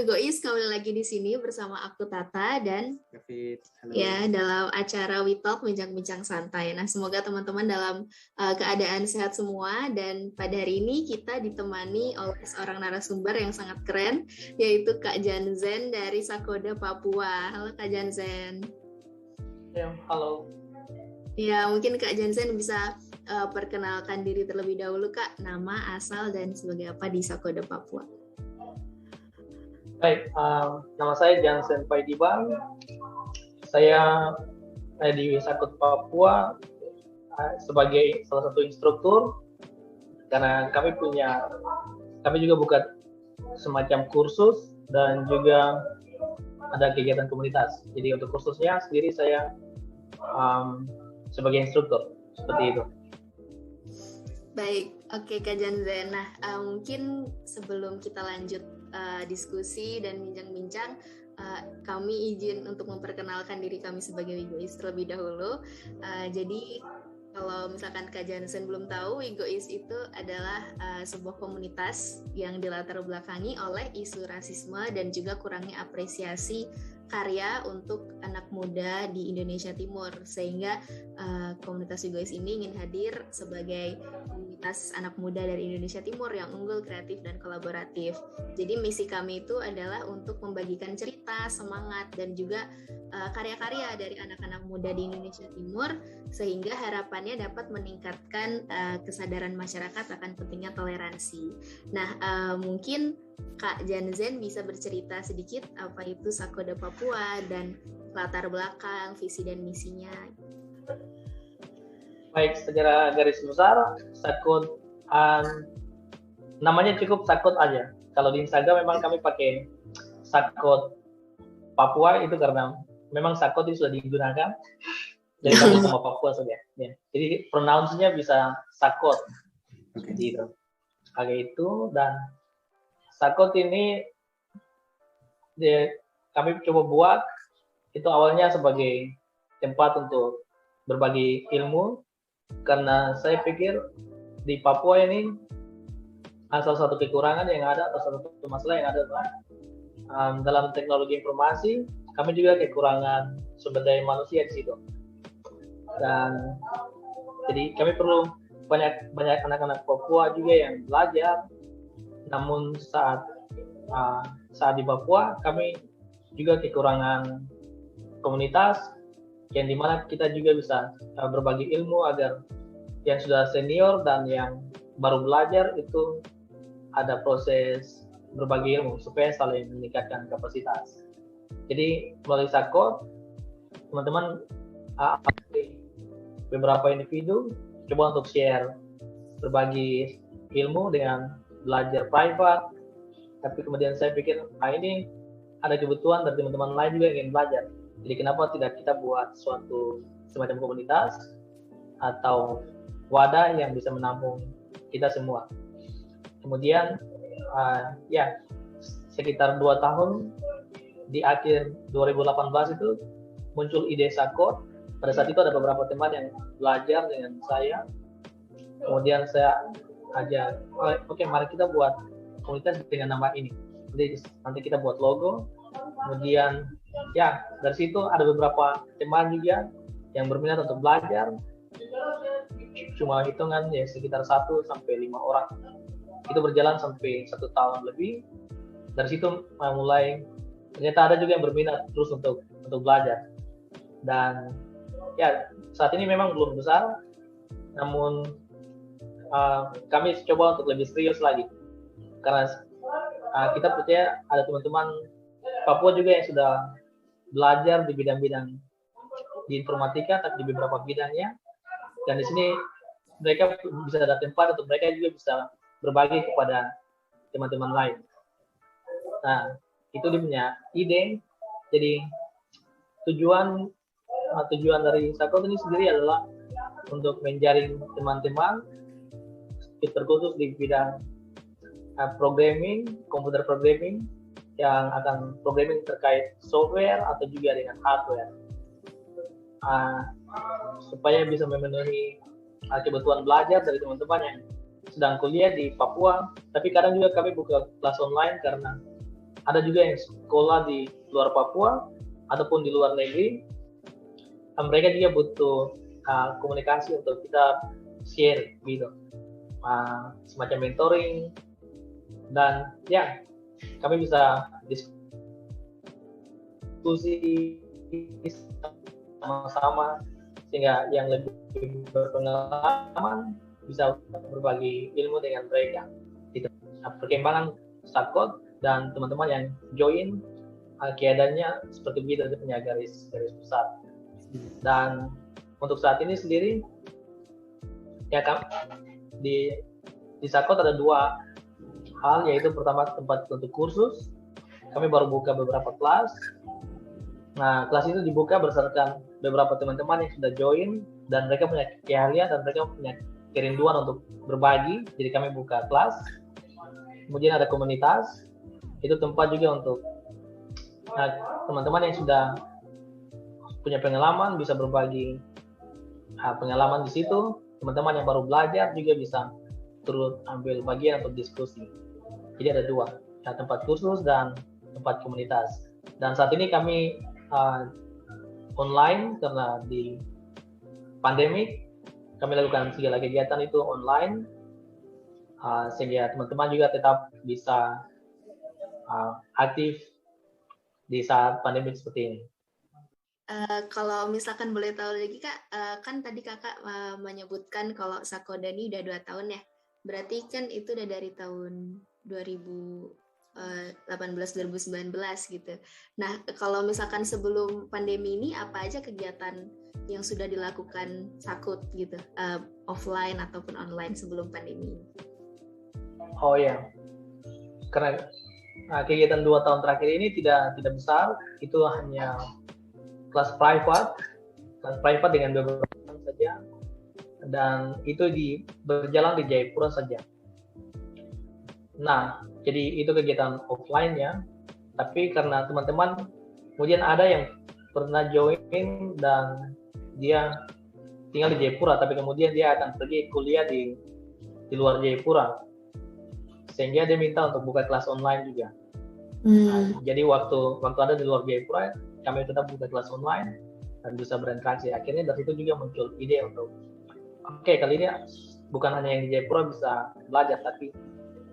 Wigois, kembali lagi di sini bersama aku Tata dan David. Halo. Ya dalam acara We Talk bincang-bincang santai. Nah, semoga teman-teman dalam keadaan sehat semua, dan pada hari ini kita ditemani oleh seorang narasumber yang sangat keren, yaitu Kak Janzen dari Sakoda Papua. Halo Kak Janzen. Ya, halo. Ya, mungkin Kak Janzen bisa perkenalkan diri terlebih dahulu, Kak, nama, asal, dan sebagai apa di Sakoda Papua. Baik, nama saya Jansen Paidibang. Saya di Sakoda Papua sebagai salah satu instruktur, karena kami juga buka semacam kursus dan juga ada kegiatan komunitas. Jadi untuk kursusnya sendiri saya sebagai instruktur, seperti itu. Baik, oke Kak Janzen. Nah, mungkin sebelum kita lanjut diskusi dan bincang-bincang, kami izin untuk memperkenalkan diri kami sebagai Wigois terlebih dahulu. Jadi kalau misalkan Kak Jansen belum tahu, Wigois itu adalah sebuah komunitas yang dilatar belakangi oleh isu rasisme dan juga kurangnya apresiasi karya untuk anak muda di Indonesia Timur, sehingga komunitas Wigois ini ingin hadir sebagai komunitas anak muda dari Indonesia Timur yang unggul, kreatif, dan kolaboratif. Jadi misi kami itu adalah untuk membagikan cerita, semangat, dan juga karya-karya dari anak-anak muda di Indonesia Timur, sehingga harapannya dapat meningkatkan kesadaran masyarakat akan pentingnya toleransi. Nah, mungkin Kak Janzen bisa bercerita sedikit apa itu Sakoda Papua dan latar belakang, visi dan misinya. Baik, secara garis besar, Sakod namanya cukup Sakod aja. Kalau di Instagram memang kami pakai Sakod Papua, itu karena memang Sakod itu sudah digunakan, jadi kami sama Papua saja. Ya. Jadi pronounce-nya bisa Sakod, gitu. Kayak itu. Dan Sakod ini kami coba buat itu awalnya sebagai tempat untuk berbagi ilmu, karena saya pikir di Papua ini salah satu kekurangan yang ada atau salah satu masalah yang ada dalam teknologi informasi, kami juga kekurangan sumber daya manusia di situ. Dan jadi kami perlu banyak anak-anak Papua juga yang belajar. Namun saat di Papua kami juga kekurangan komunitas yang dimana kita juga bisa berbagi ilmu agar yang sudah senior dan yang baru belajar itu ada proses berbagi ilmu supaya saling meningkatkan kapasitas. Jadi melalui Sakod, teman-teman beberapa individu coba untuk share berbagi ilmu dengan belajar private, tapi kemudian saya pikir ini ada kebutuhan dari teman-teman lain juga yang ingin belajar. Jadi kenapa tidak kita buat suatu semacam komunitas atau wadah yang bisa menampung kita semua. Kemudian sekitar 2 tahun di akhir 2018 itu muncul ide Sakod. Pada saat itu ada beberapa teman yang belajar dengan saya. Kemudian saya ajak, oke, mari kita buat komunitas dengan nama ini. Jadi nanti kita buat logo. Kemudian dari situ ada beberapa teman juga yang berminat untuk belajar. Cuma hitungan sekitar 1-5 orang. Itu berjalan sampai 1 tahun lebih. Dari situ mulai ternyata ada juga yang berminat terus untuk belajar. Dan saat ini memang belum besar, namun kami coba untuk lebih serius lagi, karena kita percaya ada teman-teman Papua juga yang sudah belajar di bidang-bidang di informatika, tapi di beberapa bidangnya, dan di sini mereka bisa ada tempat untuk mereka juga bisa berbagi kepada teman-teman lain. Nah, itu dia punya ide. Jadi tujuan dari Sakod ini sendiri adalah untuk menjaring teman-teman terkhusus di bidang programming, komputer programming, yang akan programming terkait software atau juga dengan hardware, supaya bisa memenuhi kebutuhan belajar dari teman-teman yang sedang kuliah di Papua. Tapi kadang juga kami buka kelas online karena ada juga yang sekolah di luar Papua ataupun di luar negeri. Mereka juga butuh komunikasi untuk kita share gitu, semacam mentoring, dan ya kami bisa diskusi sama-sama sehingga yang lebih berpengalaman bisa berbagi ilmu dengan mereka. Itu perkembangan Sakot dan teman-teman yang join keadaannya seperti begitu, dia punya garis besar. Dan untuk saat ini sendiri ya kan di Sakot ada dua hal, yaitu pertama tempat untuk kursus. Kami baru buka beberapa kelas. Nah, kelas itu dibuka berdasarkan beberapa teman-teman yang sudah join dan mereka punya keahlian dan mereka punya kerinduan untuk berbagi. Jadi kami buka kelas. Kemudian ada komunitas, itu tempat juga untuk teman-teman yang sudah punya pengalaman bisa berbagi pengalaman di situ. Teman-teman yang baru belajar juga bisa turut ambil bagian untuk diskusi. Jadi ada dua, tempat kursus dan tempat komunitas. Dan saat ini kami online karena di pandemi, kami lakukan segala kegiatan itu online, sehingga teman-teman juga tetap bisa aktif di saat pandemi seperti ini. Kalau misalkan boleh tahu lagi Kak, kan tadi Kakak menyebutkan kalau Sakodani udah 2 tahun ya, berarti kan itu udah dari tahun 2018-2019 gitu. Nah, kalau misalkan sebelum pandemi ini apa aja kegiatan yang sudah dilakukan Sakot gitu, offline ataupun online sebelum pandemi ini? Oh ya, karena kegiatan 2 tahun terakhir ini tidak besar, itu hanya kelas private dengan beberapa orang saja, dan itu berjalan di Jayapura saja. Nah, jadi itu kegiatan offline ya, tapi karena teman-teman kemudian ada yang pernah join dan dia tinggal di Jayapura, tapi kemudian dia akan pergi kuliah di luar Jayapura, sehingga dia minta untuk buka kelas online juga. Jadi waktu ada di luar Jayapura, kami tetap buka kelas online dan bisa berinteraksi. Akhirnya dari situ juga muncul ide untuk kali ini bukan hanya yang di Jayapura bisa belajar, tapi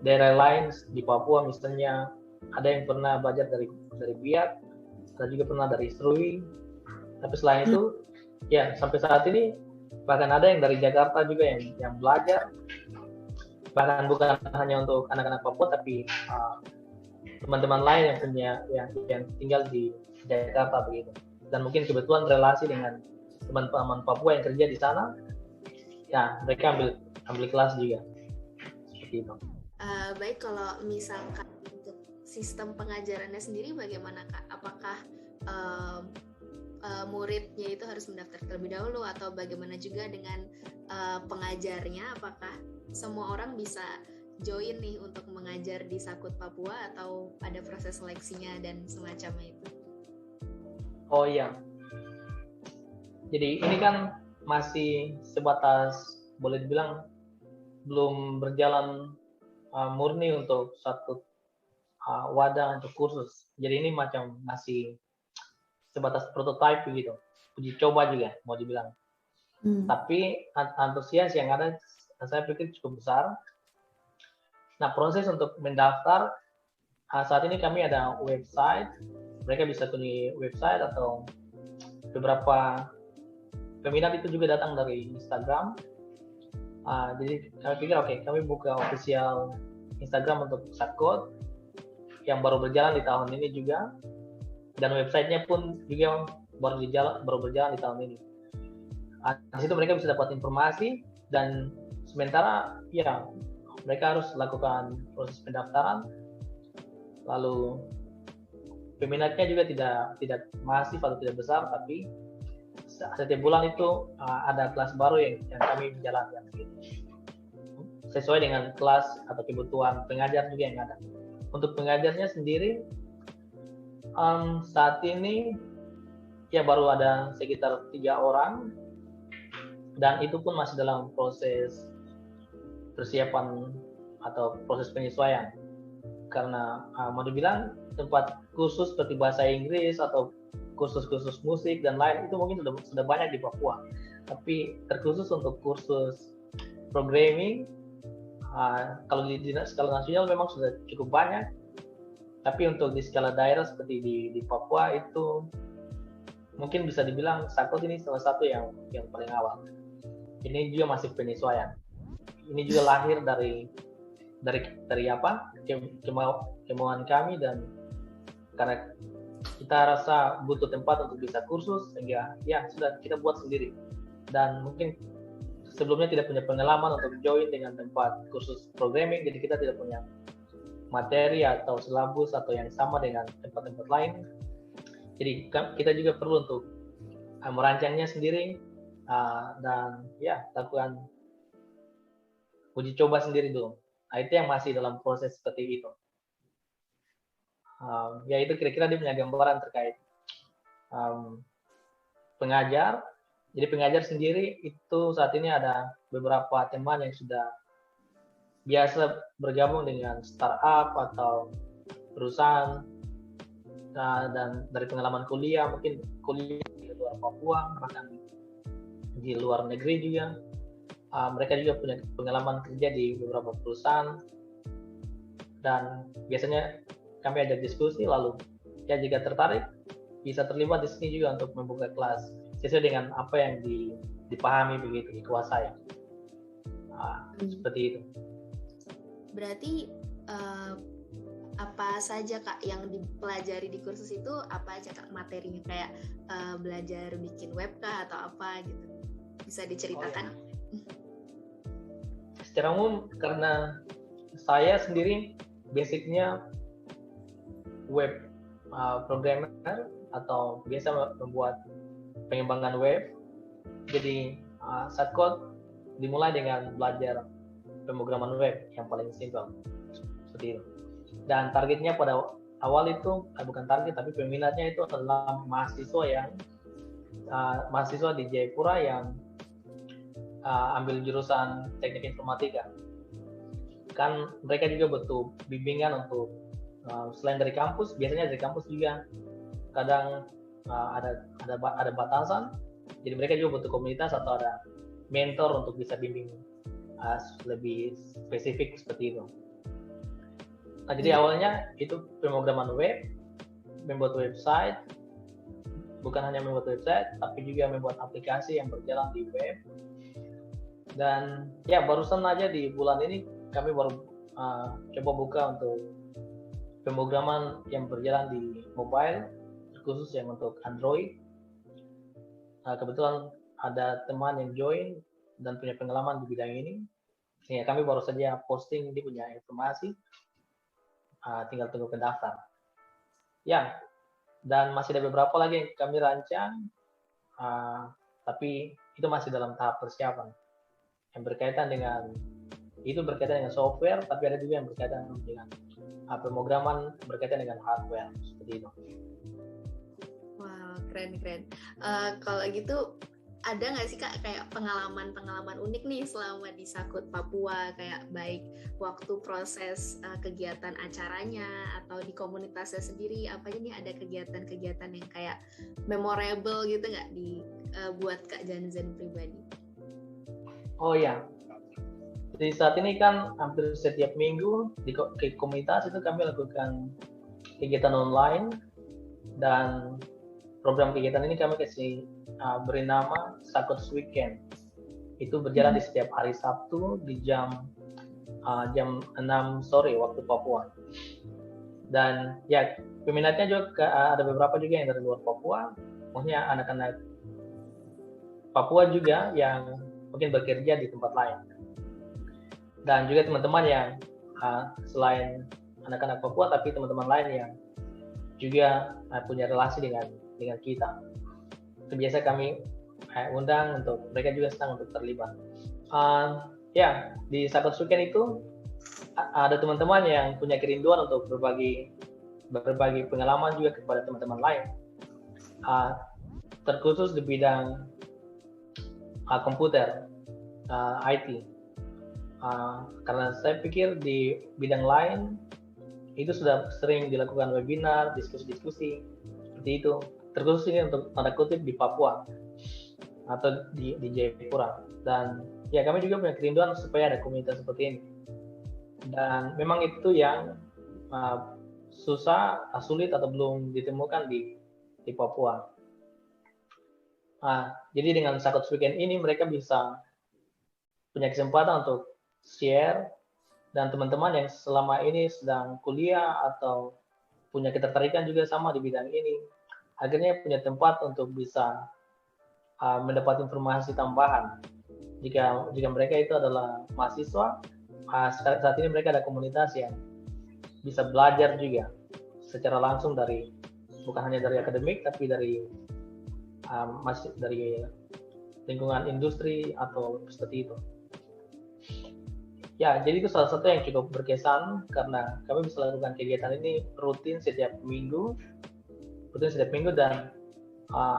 daerah lain di Papua misalnya ada yang pernah belajar dari Biak, ada juga pernah dari Serui. Tapi selain itu ya sampai saat ini bahkan ada yang dari Jakarta juga yang belajar, bahkan bukan hanya untuk anak-anak Papua tapi teman-teman lain yang punya yang tinggal di Jakarta begitu, dan mungkin kebetulan relasi dengan teman-teman Papua yang kerja di sana, ya mereka ambil kelas juga seperti itu. Baik, kalau misalkan untuk sistem pengajarannya sendiri bagaimana Kak? Apakah muridnya itu harus mendaftar terlebih dahulu atau bagaimana juga dengan pengajarnya? Apakah semua orang bisa join nih untuk mengajar di Sakot Papua atau ada proses seleksinya dan semacamnya itu? Oh iya, jadi ini kan masih sebatas boleh dibilang belum berjalan murni untuk satu wadah untuk kursus. Jadi ini macam masih sebatas prototype begitu, uji coba juga mau dibilang. Tapi antusias yang ada saya pikir cukup besar. Nah, proses untuk mendaftar saat ini kami ada website. Mereka bisa kunjungi website atau beberapa peminat itu juga datang dari Instagram. Jadi kami pikir kami buka official Instagram untuk Sakot yang baru berjalan di tahun ini juga, dan websitenya pun juga baru berjalan di tahun ini. Di situ mereka bisa dapat informasi, dan sementara ya mereka harus lakukan proses pendaftaran. Lalu peminatnya juga tidak masif atau tidak besar, tapi setiap bulan itu ada kelas baru yang kami jalankan sesuai dengan kelas atau kebutuhan pengajar juga yang ada. Untuk pengajarnya sendiri saat ini ya baru ada sekitar 3 orang, dan itu pun masih dalam proses persiapan atau proses penyesuaian. karena mau dibilang tempat kursus seperti bahasa Inggris atau kursus-kursus musik dan lain itu mungkin sudah banyak di Papua, tapi terkhusus untuk kursus programming kalau di skala nasional memang sudah cukup banyak, tapi untuk di skala daerah seperti di Papua itu mungkin bisa dibilang Sakot ini salah satu yang paling awal. Ini juga masih penyesuaian. Ini juga lahir dari apa kemauan kami, dan karena kita rasa butuh tempat untuk bisa kursus sehingga ya sudah kita buat sendiri. Dan mungkin sebelumnya tidak punya pengalaman untuk join dengan tempat kursus programming, jadi kita tidak punya materi atau silabus atau yang sama dengan tempat-tempat lain. Jadi kita juga perlu untuk merancangnya sendiri dan ya lakukan uji coba sendiri dulu. Nah, itu yang masih dalam proses seperti itu. Ya itu kira-kira dia punya gambaran terkait pengajar. Jadi pengajar sendiri itu saat ini ada beberapa teman yang sudah biasa bergabung dengan startup atau perusahaan, dan dari pengalaman kuliah, mungkin kuliah di luar Papua, bahkan di luar negeri juga. Mereka juga punya pengalaman kerja di beberapa perusahaan, dan biasanya kami ajak diskusi, lalu ya jika tertarik bisa terlibat di sini juga untuk membuka kelas sesuai dengan apa yang dipahami begitu, dikuasai. Seperti itu. Berarti apa saja Kak yang dipelajari di kursus itu, apa aja Kak materinya, kayak belajar bikin web kah atau apa gitu, bisa diceritakan? Secara umum karena saya sendiri basicnya web programmer atau biasa membuat pengembangan web, jadi Sakot dimulai dengan belajar pemrograman web yang paling simpel seperti itu. Dan targetnya pada awal itu bukan target, tapi peminatnya itu adalah mahasiswa di Jayapura yang ambil jurusan teknik informatika. Kan mereka juga butuh bimbingan untuk selain dari kampus, biasanya dari kampus juga kadang ada batasan. Jadi mereka juga butuh komunitas atau ada mentor untuk bisa bimbing lebih spesifik seperti itu. Nah, jadi awalnya itu pemrograman web, membuat website, bukan hanya membuat website, tapi juga membuat aplikasi yang berjalan di web. Dan ya barusan aja di bulan ini kami baru coba buka untuk pemrograman yang berjalan di mobile, khusus yang untuk Android. Kebetulan ada teman yang join dan punya pengalaman di bidang ini, sehingga kami baru saja posting, dia punya informasi, tinggal tunggu pendaftar. Ya, dan masih ada beberapa lagi yang kami rancang, tapi itu masih dalam tahap persiapan. Yang berkaitan dengan software, tapi ada juga yang berkaitan dengan pemrograman berkaitan dengan hardware seperti itu. Wow, keren. Kalau gitu ada nggak sih Kak kayak pengalaman unik nih selama di Sakot Papua, kayak baik waktu proses kegiatan acaranya atau di komunitasnya sendiri, apa aja nih, ada kegiatan-kegiatan yang kayak memorable gitu nggak buat Kak Janzen pribadi? Oh ya, di saat ini kan hampir setiap minggu di komunitas itu kami lakukan kegiatan online, dan program kegiatan ini kami kasih beri nama Sakot Weekend. Itu berjalan di setiap hari Sabtu di jam 6 sore waktu Papua. Dan ya peminatnya juga ada beberapa juga yang dari luar Papua, maksudnya anak-anak Papua juga yang mungkin bekerja di tempat lain. Dan juga teman-teman yang selain anak-anak Papua, tapi teman-teman lain yang juga punya relasi dengan kita. Itu biasa kami undang untuk mereka juga senang untuk terlibat. Ya, di Sakot Weekend itu ada teman-teman yang punya kerinduan untuk berbagi pengalaman juga kepada teman-teman lain, terkhusus di bidang komputer, IT. Karena saya pikir di bidang lain itu sudah sering dilakukan webinar, diskusi-diskusi seperti itu. Terkhusus ini untuk tanda kutip di Papua atau di Jayapura. Dan ya kami juga punya kerinduan supaya ada komunitas seperti ini. Dan memang itu yang sulit atau belum ditemukan di Papua. Jadi dengan Sakot Weekend ini mereka bisa punya kesempatan untuk share, dan teman-teman yang selama ini sedang kuliah atau punya ketertarikan juga sama di bidang ini, akhirnya punya tempat untuk bisa mendapat informasi tambahan. Jika mereka itu adalah mahasiswa, saat ini mereka ada komunitas yang bisa belajar juga secara langsung bukan hanya dari akademik, tapi dari lingkungan industri atau seperti itu. Ya, jadi itu salah satu yang cukup berkesan karena kami bisa lakukan kegiatan ini rutin setiap minggu, dan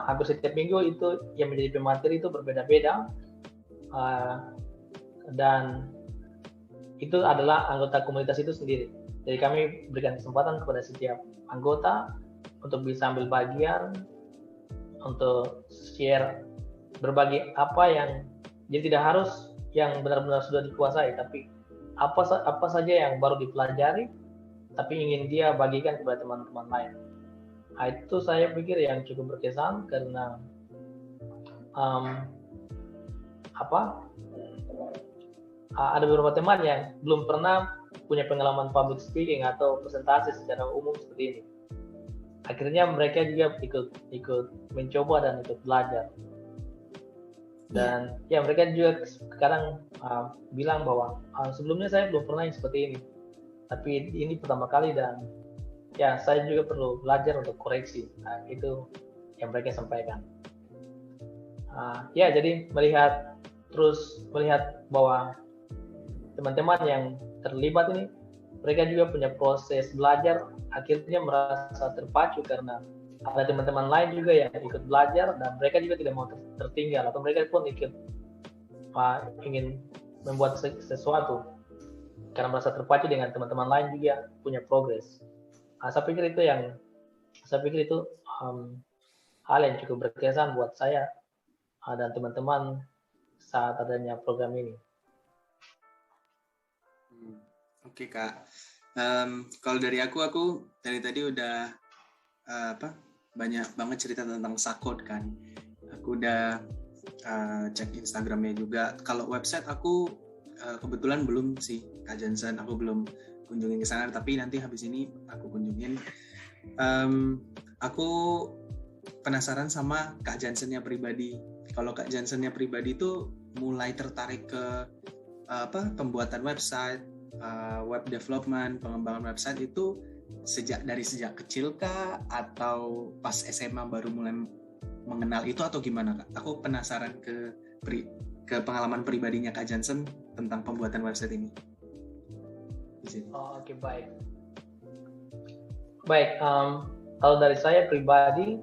hampir setiap minggu itu yang menjadi pemateri itu berbeda-beda, dan itu adalah anggota komunitas itu sendiri. Jadi kami berikan kesempatan kepada setiap anggota untuk bisa ambil bagian, untuk share, berbagi apa yang, jadi tidak harus yang benar-benar sudah dikuasai, tapi apa saja yang baru dipelajari, tapi ingin dia bagikan kepada teman-teman lain. Itu saya pikir yang cukup berkesan karena ada beberapa teman yang belum pernah punya pengalaman public speaking atau presentasi secara umum seperti ini. Akhirnya mereka juga ikut mencoba dan ikut belajar. Dan ya mereka juga sekarang bilang bahwa sebelumnya saya belum pernah yang seperti ini, tapi ini pertama kali dan ya saya juga perlu belajar untuk koreksi. Itu yang mereka sampaikan. Ya jadi melihat bahwa teman-teman yang terlibat ini, mereka juga punya proses belajar, akhirnya merasa terpacu karena ada teman-teman lain juga yang ikut belajar dan mereka juga tidak mau tertinggal, atau mereka pun ikut ingin membuat sesuatu karena merasa terpacu dengan teman-teman lain juga punya progres. Saya pikir itu hal yang cukup berkesan buat saya dan teman-teman saat adanya program ini. Oke Kak, kalau dari aku dari tadi udah banyak banget cerita tentang Sakot kan. Aku udah cek Instagramnya juga. Kalau website aku kebetulan belum sih Kak Johnson, aku belum kunjungin ke sana, tapi nanti habis ini aku kunjungin. Aku penasaran sama Kak Johnsonnya pribadi. Kalau Kak Johnsonnya pribadi itu mulai tertarik ke pembuatan website, web development, pengembangan website itu sejak kecil kah, atau pas SMA baru mulai mengenal itu, atau gimana Kak? Aku penasaran ke pengalaman pribadinya Kak Johnson tentang pembuatan website ini. Oke, baik. Kalau dari saya pribadi,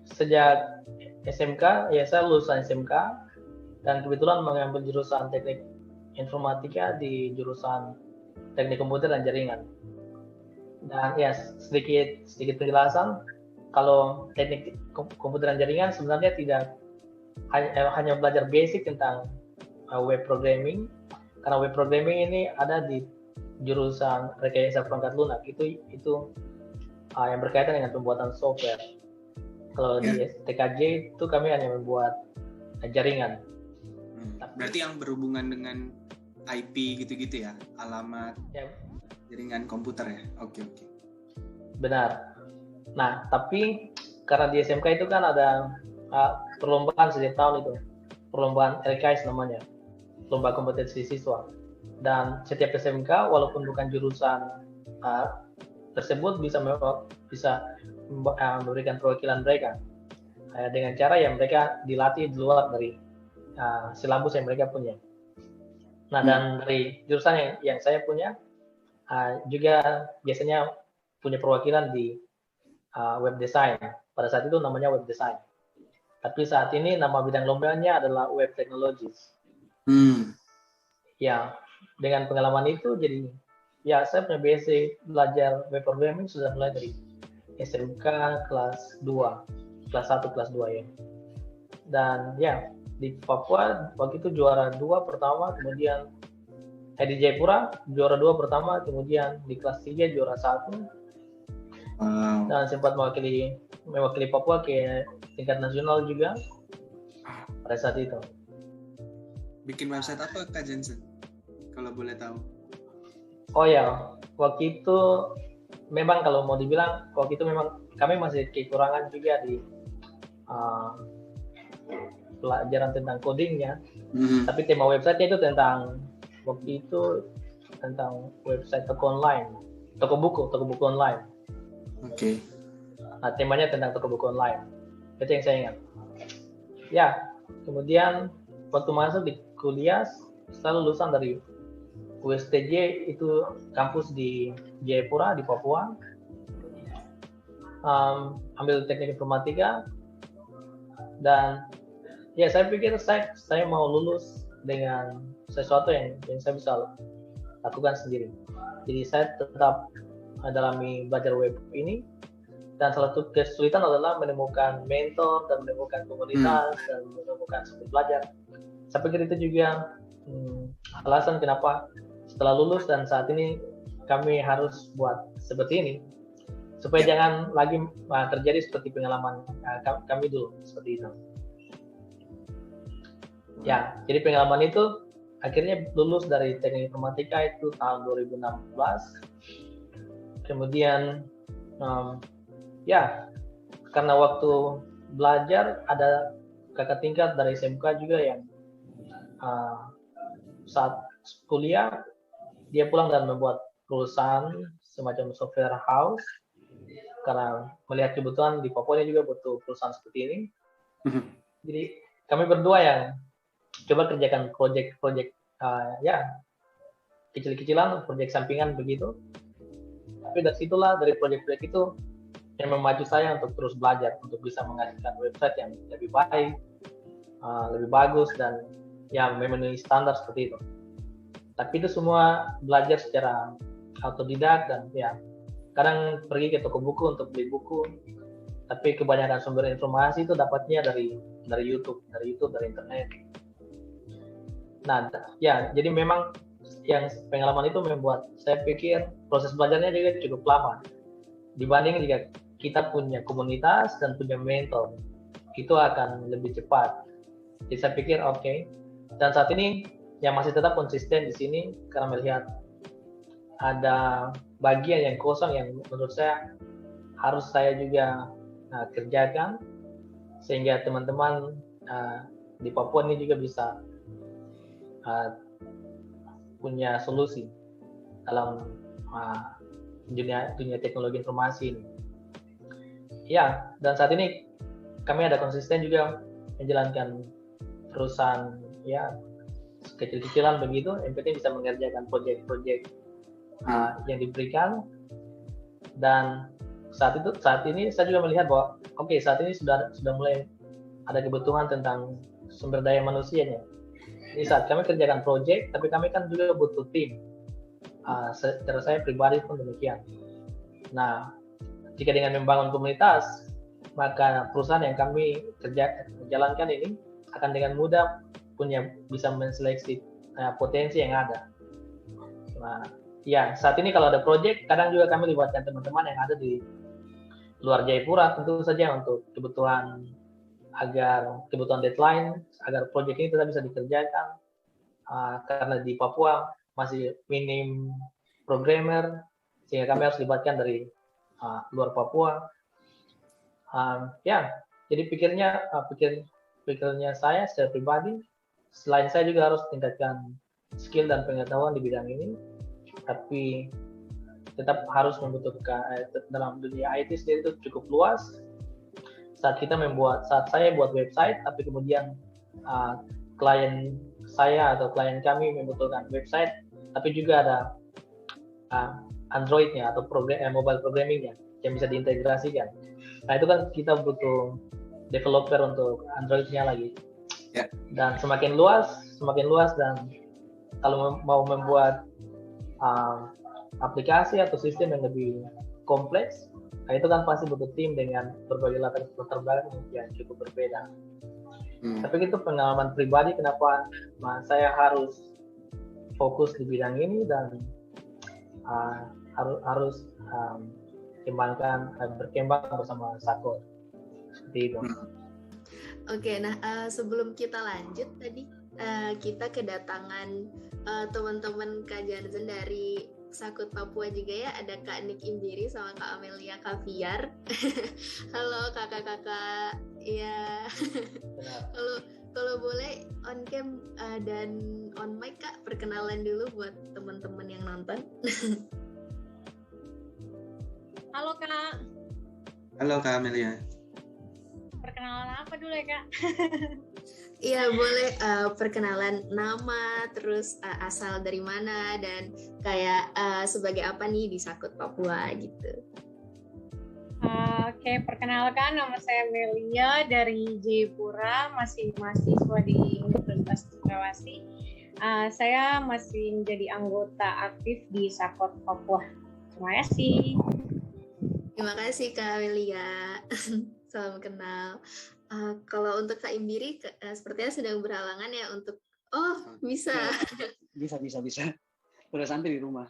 sejak SMK, ya saya lulusan SMK dan kebetulan mengambil jurusan teknik informatika di jurusan teknik komputer dan jaringan. Dan ya sedikit penjelasan, kalau teknik komputer dan jaringan sebenarnya tidak hanya belajar basic tentang web programming, karena web programming ini ada di jurusan rekayasa perangkat lunak, itu yang berkaitan dengan pembuatan software. Kalau di TKJ itu kami hanya membuat jaringan. Berarti yang berhubungan dengan IP gitu-gitu ya, alamat jaringan komputer ya. Oke. Benar. Nah, tapi karena di SMK itu kan ada perlombaan setiap tahun itu, perlombaan LKS namanya, lomba kompetensi siswa. Dan setiap SMK walaupun bukan jurusan tersebut bisa memberikan perwakilan mereka dengan cara yang mereka dilatih di luar dari silabus yang mereka punya. Nah, dan dari jurusan yang saya punya juga biasanya punya perwakilan di web design. Pada saat itu namanya web design. Tapi saat ini nama bidang lombanya adalah web technologies. Ya, dengan pengalaman itu jadi ya saya punya basic belajar web programming sudah mulai dari SMK kelas 2, kelas 1, kelas 2 ya. Dan ya, di Papua waktu itu juara 2 pertama, kemudian di Jayapura juara 2 pertama, kemudian di kelas 3 juara 1. Dan sempat mewakili Papua ke tingkat nasional juga pada saat itu. Bikin website apa Kak Jensen? Kalau boleh tahu. Oh ya, waktu itu memang kalau mau dibilang, waktu itu memang kami masih kekurangan juga di pelajaran tentang codingnya. Tapi tema website-nya itu waktu itu tentang website toko buku online. Oke. Nah, temanya tentang toko buku online. Itu yang saya ingat. Ya, kemudian waktu masuk di kuliah, saya lulusan dari USTJ, itu kampus di Jayapura, di Papua. Ambil teknik informatika. Dan ya, saya pikir saya mau lulus dengan sesuatu yang saya bisa lakukan sendiri. Jadi saya tetap mendalami belajar web ini, dan salah satu kesulitan adalah menemukan mentor dan menemukan komunitas dan menemukan sumber belajar. Saya pikir itu juga alasan kenapa setelah lulus dan saat ini kami harus buat seperti ini, supaya jangan lagi terjadi seperti pengalaman kami dulu seperti itu. Ya, jadi pengalaman itu akhirnya lulus dari teknik informatika itu tahun 2016. Kemudian ya, karena waktu belajar ada kakak tingkat dari SMK juga yang saat kuliah dia pulang dan membuat perusahaan semacam software house, karena melihat kebutuhan di Papua ini juga butuh perusahaan seperti ini. Jadi kami berdua yang coba kerjakan proyek ya kecil-kecilan, proyek sampingan begitu. Tapi dari situlah, dari proyek-proyek itu yang memacu saya untuk terus belajar, untuk bisa menghasilkan website yang lebih baik, lebih bagus, dan yang memenuhi standar seperti itu. Tapi itu semua belajar secara autodidak, dan ya kadang pergi ke toko buku untuk beli buku, tapi kebanyakan sumber informasi itu dapatnya dari YouTube, dari internet. Nah, ya, jadi memang yang pengalaman itu membuat saya pikir proses belajarnya juga cukup lama dibanding jika kita punya komunitas dan punya mentor, itu akan lebih cepat. Jadi saya pikir oke. Dan saat ini yang masih tetap konsisten di sini karena melihat ada bagian yang kosong yang menurut saya harus saya juga kerjakan, sehingga teman-teman di Papua ini juga bisa punya solusi dalam dunia teknologi informasi ini. Ya, dan saat ini kami ada konsisten juga menjalankan perusahaan ya kecil-kecilan begitu, yang penting bisa mengerjakan proyek-proyek yang diberikan. Dan saat ini saya juga melihat bahwa saat ini sudah mulai ada kebutuhan tentang sumber daya manusianya. Jadi saat kami kerjakan proyek, tapi kami kan juga butuh tim. Secara saya pribadi pun demikian. Nah, jika dengan membangun komunitas, maka perusahaan yang kami jalankan ini akan dengan mudah bisa menseleksi potensi yang ada. Nah, ya, saat ini kalau ada proyek, kadang juga kami libatkan teman-teman yang ada di luar Jayapura, tentu saja untuk kebutuhan deadline, agar proyek ini tetap bisa dikerjakan, karena di Papua masih minim programmer, sehingga kami harus libatkan dari luar Papua. Ya, jadi pikirnya saya secara pribadi, selain saya juga harus tingkatkan skill dan pengetahuan di bidang ini, tapi tetap harus membutuhkan dalam dunia IT sendiri itu cukup luas. Saat saya buat website, tapi kemudian klien saya atau klien kami membutuhkan website, tapi juga ada Android-nya atau mobile programming-nya yang bisa diintegrasikan. Nah, itu kan kita butuh developer untuk Android-nya lagi. Yeah. Dan semakin luas, dan kalau mau membuat aplikasi atau sistem yang lebih kompleks, nah itu kan pasti butuh tim dengan berbagai latar belakang yang cukup berbeda. Tapi itu pengalaman pribadi kenapa saya harus fokus di bidang ini dan harus berkembang bersama Sakot. Seperti itu. Oke, nah sebelum kita lanjut tadi kita kedatangan teman-teman Kak Jansen dari Sakut Papua juga ya, ada Kak Nick Imbiri sama Kak Amelia Kaviar. Halo kakak-kakak, ya. Kalau boleh on cam dan on mic Kak, perkenalan dulu buat teman-teman yang nonton. Halo Kak. Halo Kak Amelia. Perkenalan apa dulu ya Kak? Iya boleh perkenalan nama, terus asal dari mana, dan kayak sebagai apa nih di Sakut Papua gitu. Oke, perkenalkan nama saya Melia dari Jayapura, masih mahasiswa di Universitas Sulawesi. Saya masih menjadi anggota aktif di Sakut Papua. Terima kasih. Terima kasih Kak Melia. Salam kenal. Kalau untuk Kak Imbiri, sepertinya sedang berhalangan ya untuk bisa. Bisa. Udah sampai di rumah.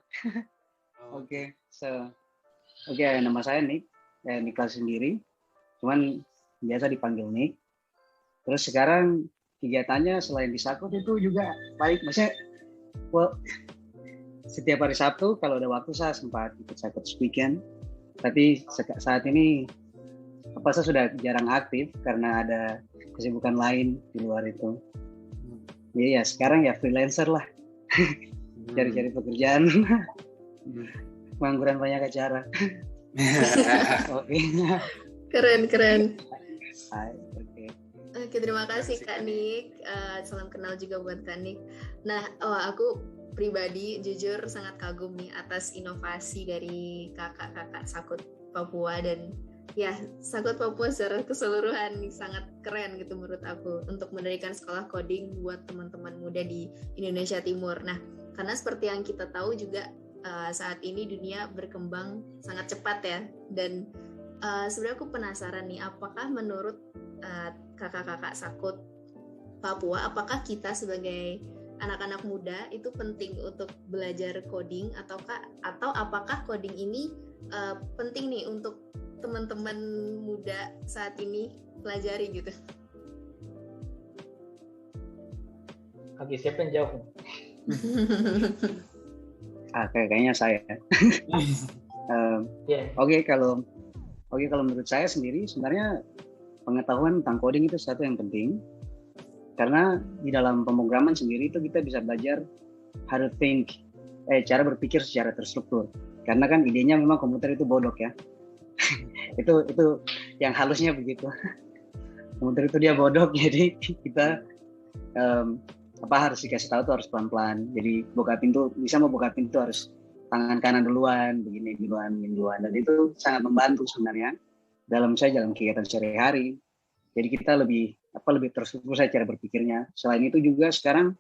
Oke, nama saya Nick, Niklas sendiri. Cuman biasa dipanggil Nick. Terus sekarang kegiatannya selain di Sakut itu juga baik. Maksudnya, setiap hari Sabtu kalau ada waktu saya sempat ikut Sakut Weekend. Tapi saat ini saya sudah jarang aktif karena ada kesibukan lain di luar itu. Jadi ya sekarang ya freelancer lah, cari-cari pekerjaan, pengangguran banyak acara. Oke. Keren. Oke, terima kasih Kak Nick. Salam kenal juga buat Kak Nick. Nah, aku pribadi jujur sangat kagum nih atas inovasi dari kakak-kakak Sakut Papua, dan ya Sakut Papua secara keseluruhan sangat keren gitu menurut aku untuk mendirikan sekolah coding buat teman-teman muda di Indonesia Timur. Nah, karena seperti yang kita tahu juga saat ini dunia berkembang sangat cepat ya, dan sebenarnya aku penasaran nih, apakah menurut kakak-kakak Sakut Papua, apakah kita sebagai anak-anak muda itu penting untuk belajar coding, atau apakah coding ini penting nih untuk teman-teman muda saat ini pelajari gitu? Oke, siapa yang jawab? Kayaknya saya. Oke, kalau menurut saya sendiri sebenarnya pengetahuan tentang coding itu sesuatu yang penting, karena di dalam pemrograman sendiri itu kita bisa belajar how to think, cara berpikir secara terstruktur. Karena kan idenya memang komputer itu bodoh ya. itu yang halusnya begitu. Komputer itu dia bodoh, jadi kita harus dikasih tahu tuh harus pelan-pelan. Jadi buka pintu harus tangan kanan duluan, begini duluan. Dan itu sangat membantu sebenarnya dalam kegiatan sehari-hari. Jadi kita lebih terstruktur saya cara berpikirnya. Selain itu juga sekarang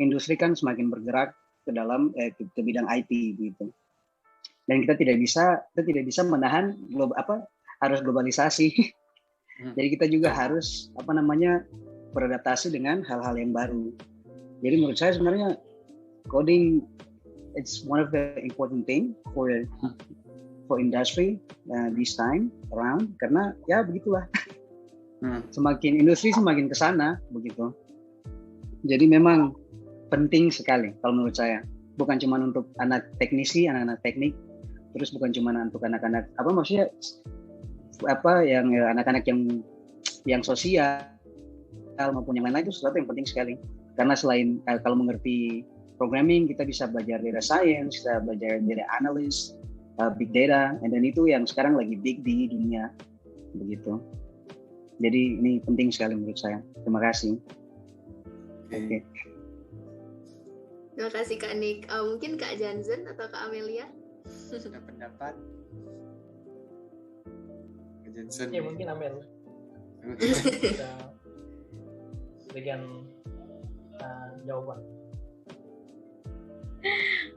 industri kan semakin bergerak ke dalam ke bidang IT gitu. Dan kita tidak bisa menahan harus globalisasi. Jadi kita juga harus beradaptasi dengan hal-hal yang baru. Jadi menurut saya sebenarnya coding it's one of the important thing for industry this time around, karena ya begitulah. Semakin industri semakin ke sana begitu. Jadi memang penting sekali kalau menurut saya. Bukan cuma untuk anak anak teknik, terus bukan cuma untuk anak-anak anak-anak yang sosial maupun yang lain-lain, itu sesuatu yang penting sekali. Karena selain kalau mengerti programming, kita bisa belajar data science, kita belajar data analyst, big data, dan itu yang sekarang lagi big di dunia begitu. Jadi ini penting sekali menurut saya. Terima kasih. Okay. Terima kasih Kak Nick. Mungkin Kak Jansen atau Kak Amelia? Ada pendapat? Kak Jansen. Ya mungkin Amel. Kita berikan jawaban.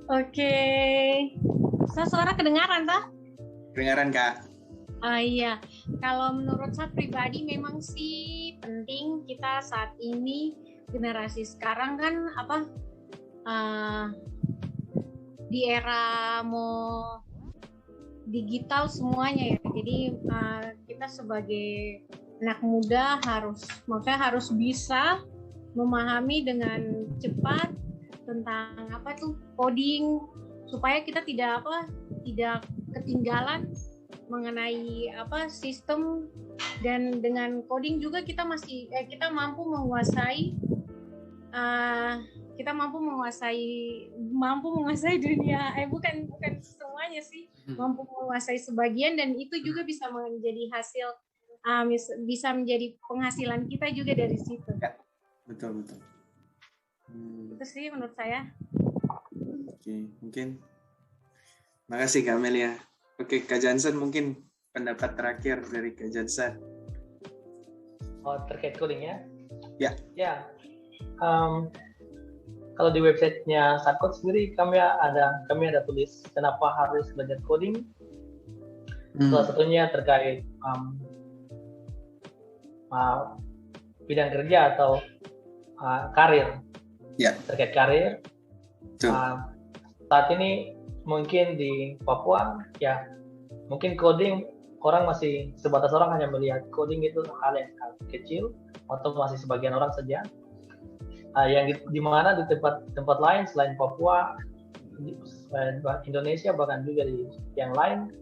Oke. Suara kedengaran tak? Kedengaran Kak. Iya, kalau menurut saya pribadi memang sih penting kita saat ini generasi sekarang kan di era mau digital semuanya ya. Jadi kita sebagai anak muda harus bisa memahami dengan cepat tentang coding supaya kita tidak ketinggalan mengenai sistem, dan dengan coding juga kita mampu menguasai dunia, bukan semuanya sih, mampu menguasai sebagian, dan itu juga bisa menjadi hasil, bisa menjadi penghasilan kita juga dari situ. Ya, betul. Itu sih menurut saya. Oke, mungkin. Makasih Kak Amelia. Oke, Kak Jansen, mungkin pendapat terakhir dari Kak Jansen. Terkait coding ya? Ya. Kalau di websitenya Satkod sendiri kami ada tulis kenapa harus belajar coding. Salah satunya terkait bidang kerja atau karir. Ya. Terkait karir. Saat ini mungkin di Papua ya, mungkin coding sebatas orang hanya melihat coding itu hal yang kecil atau masih sebagian orang saja. Yang di mana di tempat lain selain Papua, Indonesia, bahkan juga di yang lain,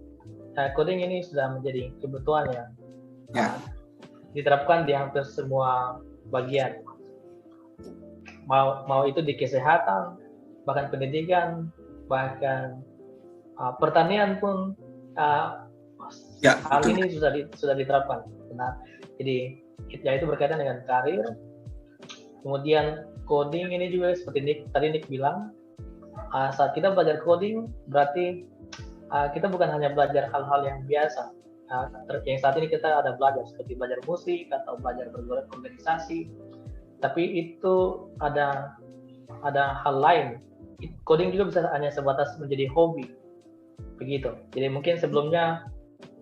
coding ini sudah menjadi kebutuhan yang diterapkan di hampir semua bagian. Mau itu di kesehatan, bahkan pendidikan, bahkan pertanian pun hal ini sudah diterapkan. Benar. Jadi itu berkaitan dengan karir. Kemudian coding ini juga seperti Nick bilang, saat kita belajar coding berarti kita bukan hanya belajar hal-hal yang biasa. Yang saat ini kita ada belajar seperti belajar musik atau belajar berorganisasi, tapi itu ada hal lain. Coding juga bisa hanya sebatas menjadi hobi, begitu. Jadi mungkin sebelumnya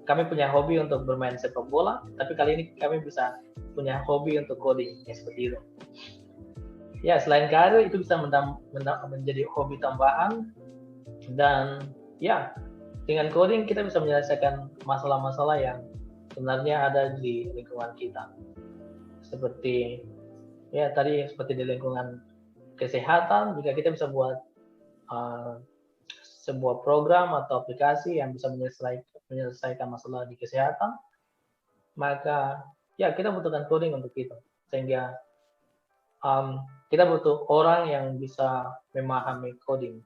kami punya hobi untuk bermain sepak bola, tapi kali ini kami bisa punya hobi untuk coding, ya seperti itu. Ya, selain karir itu bisa menjadi hobi tambahan, dan ya dengan coding kita bisa menyelesaikan masalah-masalah yang sebenarnya ada di lingkungan kita. Seperti di lingkungan kesehatan, juga kita bisa buat sebuah program atau aplikasi yang bisa menyelesaikan masalah di kesehatan, maka ya kita butuhkan coding untuk itu, sehingga kita butuh orang yang bisa memahami coding.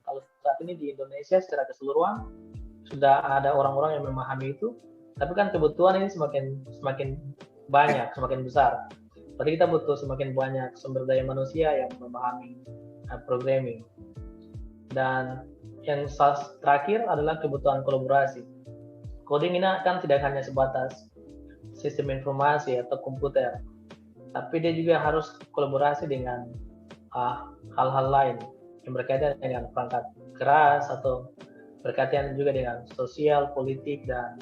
Kalau saat ini di Indonesia secara keseluruhan sudah ada orang-orang yang memahami itu, tapi kan kebutuhan ini semakin banyak, semakin besar. Berarti kita butuh semakin banyak sumber daya manusia yang memahami programming. Dan yang terakhir adalah kebutuhan kolaborasi. Coding ini kan tidak hanya sebatas sistem informasi atau komputer, tapi dia juga harus kolaborasi dengan hal-hal lain yang berkaitan dengan perangkat keras atau berkaitan juga dengan sosial, politik, dan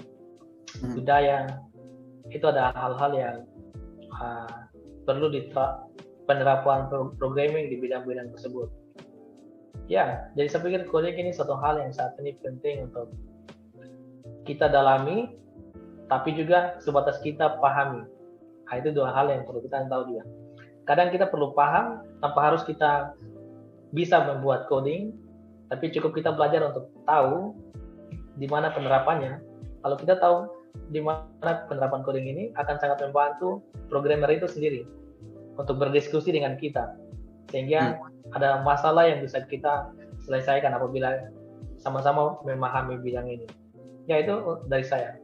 budaya. Itu ada hal-hal yang perlu penerapan programming di bidang-bidang tersebut. Ya, jadi saya pikir coding ini satu hal yang saat ini penting untuk kita dalami, tapi juga sebatas kita pahami. Itu dua hal yang perlu kita tahu juga. Kadang kita perlu paham tanpa harus kita bisa membuat coding, tapi cukup kita belajar untuk tahu di mana penerapannya. Kalau kita tahu di mana penerapan coding ini, akan sangat membantu programmer itu sendiri untuk berdiskusi dengan kita, sehingga ada masalah yang bisa kita selesaikan apabila sama-sama memahami bidang ini. Ya, itu dari saya.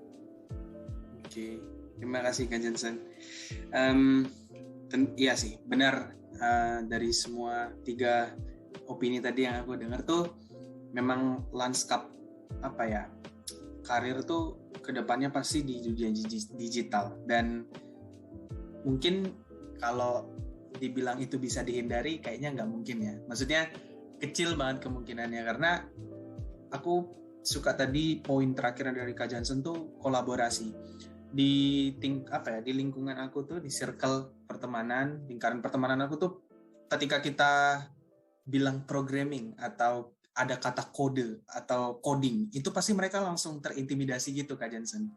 Oke, terima kasih Kak Jansen. Iya sih, benar, dari semua 3 opini tadi yang aku dengar tuh memang lanskap karir tuh kedepannya pasti di dunia digital, dan mungkin kalau dibilang itu bisa dihindari kayaknya nggak mungkin ya. Maksudnya kecil banget kemungkinannya, karena aku suka tadi poin terakhir dari Kak Johnson tuh kolaborasi. Di lingkungan aku tuh, di circle pertemanan, lingkaran pertemanan aku tuh, ketika kita bilang programming atau ada kata kode atau coding, itu pasti mereka langsung terintimidasi gitu Kak Johnson.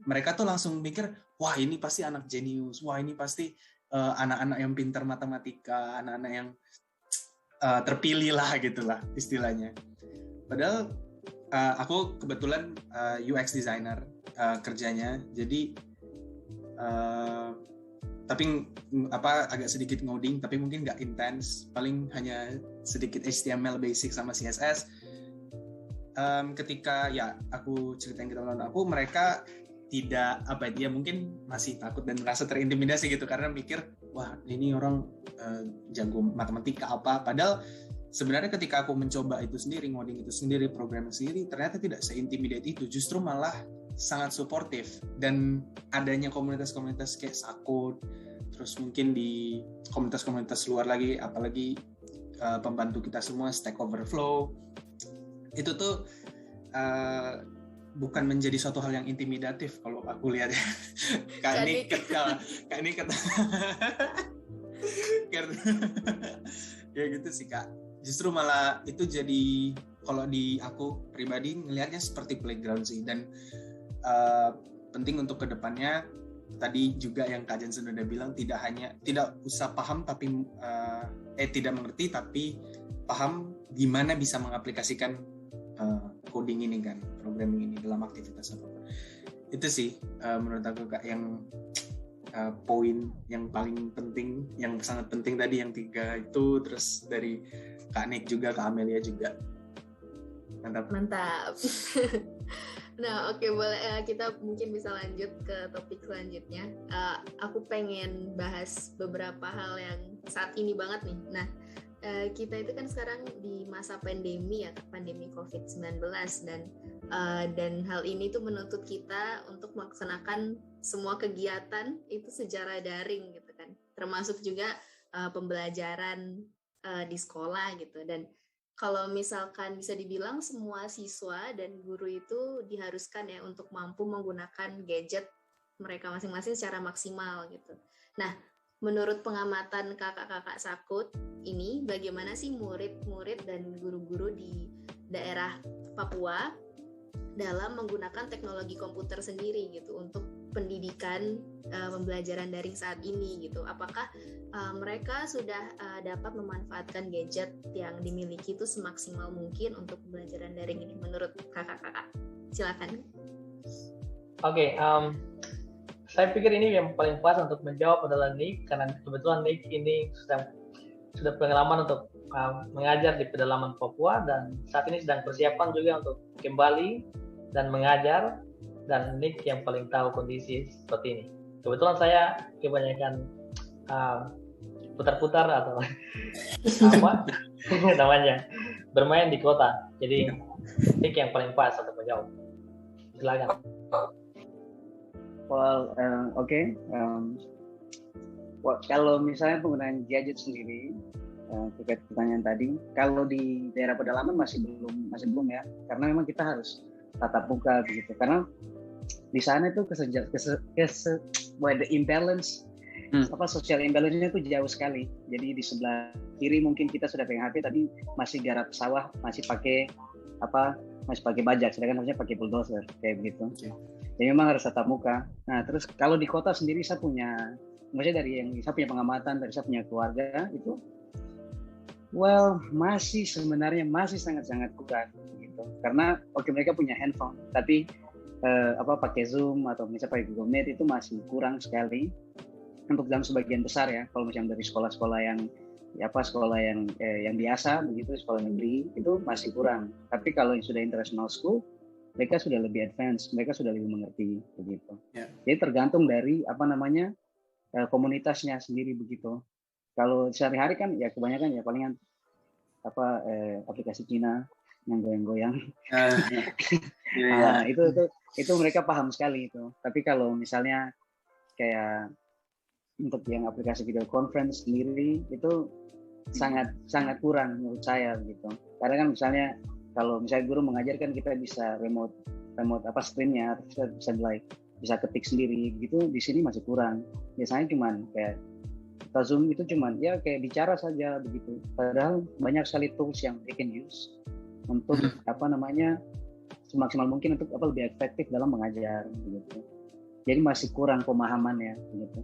Mereka tuh langsung mikir, wah ini pasti anak jenius, wah ini pasti anak-anak yang pintar matematika, anak-anak yang terpilih lah gitulah istilahnya. Padahal aku kebetulan UX designer kerjanya, jadi tapi agak sedikit ngoding, tapi mungkin nggak intens, paling hanya sedikit HTML basic sama CSS. Ketika ya aku ceritain ke teman-teman aku, mereka tidak dia mungkin masih takut dan merasa terintimidasi gitu karena mikir wah ini orang jago matematika apa, padahal sebenarnya ketika aku mencoba itu sendiri, ngoding itu sendiri, programming sendiri, ternyata tidak se-intimidate itu, justru malah sangat suportif. Dan adanya komunitas-komunitas kayak Sakut, terus mungkin di komunitas-komunitas luar lagi, apalagi pembantu kita semua Stack Overflow, itu tuh bukan menjadi suatu hal yang intimidatif kalau aku lihat ya. Kak ini kata ya gitu sih Kak. Justru malah itu jadi, kalau di aku pribadi ngelihatnya seperti playground sih. Dan penting untuk kedepannya, tadi juga yang Kak Johnson udah bilang, tidak usah paham tapi tidak mengerti tapi paham gimana bisa mengaplikasikan coding ini kan, programming ini dalam aktivitas apa. Itu sih menurut aku Kak yang poin yang paling penting, yang sangat penting tadi, yang 3 itu. Terus dari Kak Nick juga, Kak Amelia juga. Mantap. Nah, oke, boleh kita mungkin bisa lanjut ke topik selanjutnya. Aku pengen bahas beberapa hal yang saat ini banget nih. Nah, kita itu kan sekarang di masa pandemi ya, pandemi COVID-19, dan hal ini tuh menuntut kita untuk melaksanakan semua kegiatan itu secara daring gitu kan, termasuk juga pembelajaran di sekolah gitu. Dan kalau misalkan bisa dibilang semua siswa dan guru itu diharuskan ya untuk mampu menggunakan gadget mereka masing-masing secara maksimal gitu. Nah, menurut pengamatan kakak-kakak Sakut ini, bagaimana sih murid-murid dan guru-guru di daerah Papua dalam menggunakan teknologi komputer sendiri gitu untuk pendidikan pembelajaran daring saat ini gitu? Apakah mereka sudah dapat memanfaatkan gadget yang dimiliki itu semaksimal mungkin untuk pembelajaran daring ini menurut kakak-kakak? Silakan. Oke, saya pikir ini yang paling pas untuk menjawab adalah Nick, karena kebetulan Nick ini sudah pengalaman untuk mengajar di pedalaman Papua, dan saat ini sedang persiapan juga untuk kembali dan mengajar, dan Nick yang paling tahu kondisi seperti ini. Kebetulan saya kebanyakan putar-putar atau apa namanya, bermain di kota, jadi Nick yang paling pas untuk menjawab. Silakan. Well, okay. Kalau misalnya penggunaan gadget sendiri, terkait pertanyaan tadi, kalau di daerah pedalaman masih belum ya, karena memang kita harus tatap muka begitu. Karena di sana itu the imbalance, social imbalance-nya itu jauh sekali. Jadi di sebelah kiri mungkin kita sudah pegang HP, tapi masih garap sawah, masih pakai bajak, sedangkan harusnya pakai bulldozer kayak begitu. Okay. Jadi memang harus tatap muka. Nah, terus kalau di kota sendiri saya punya pengamatan dari saya punya keluarga itu, sebenarnya masih sangat-sangat kurang gitu. Karena mereka punya handphone, tapi pakai Zoom atau misalnya pakai Google Meet itu masih kurang sekali untuk dalam sebagian besar ya. Kalau misalnya dari sekolah-sekolah yang biasa begitu, sekolah negeri itu masih kurang. Tapi kalau yang sudah international school, mereka sudah lebih advance, mereka sudah lebih mengerti begitu. Yeah. Jadi tergantung dari komunitasnya sendiri begitu. Kalau sehari-hari kan ya kebanyakan ya palingan aplikasi Cina yang goyang-goyang. Itu mereka paham sekali itu. Tapi kalau misalnya kayak untuk yang aplikasi video conference sendiri itu sangat kurang menurut saya gitu. Karena kan misalnya kalau misalnya guru mengajarkan kita bisa remote streamnya, bisa ketik sendiri gitu, di sini masih kurang. Biasanya cuman kayak kita Zoom itu cuman ya kayak bicara saja begitu. Padahal banyak sekali tools yang they can use untuk semaksimal mungkin untuk lebih efektif dalam mengajar gitu. Jadi masih kurang pemahamannya gitu.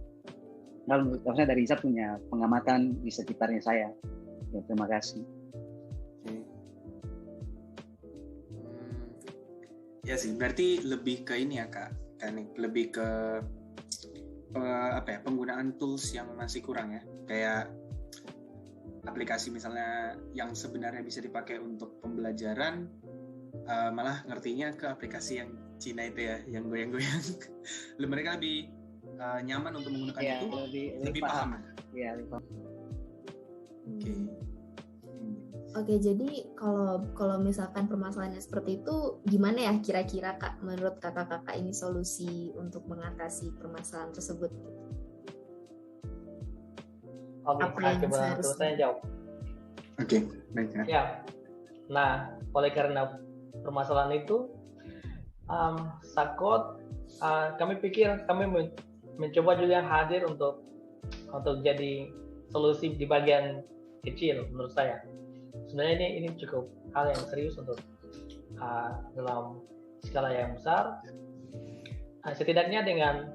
Nah, maksudnya dari Isa punya pengamatan di sekitarnya saya. Ya, terima kasih. Ya sih, berarti lebih ke ini ya Kak, lebih ke penggunaan tools yang masih kurang ya, kayak aplikasi misalnya yang sebenarnya bisa dipakai untuk pembelajaran, malah ngertinya ke aplikasi yang Cina itu ya, yang goyang-goyang. Mereka lebih nyaman untuk menggunakan ya, itu, lebih paham. Ya, lebih paham. Oke. Oke, jadi kalau misalkan permasalahannya seperti itu, gimana ya kira-kira Kak, menurut kakak-kakak ini solusi untuk mengatasi permasalahan tersebut? Oke, Apa yang coba saya jawab. Oke, baik ya. Ya, nah oleh karena permasalahan itu, Sakot, kami pikir kami mencoba juga hadir untuk jadi solusi di bagian kecil menurut saya. Sebenarnya ini cukup hal yang serius untuk dalam skala yang besar. Setidaknya dengan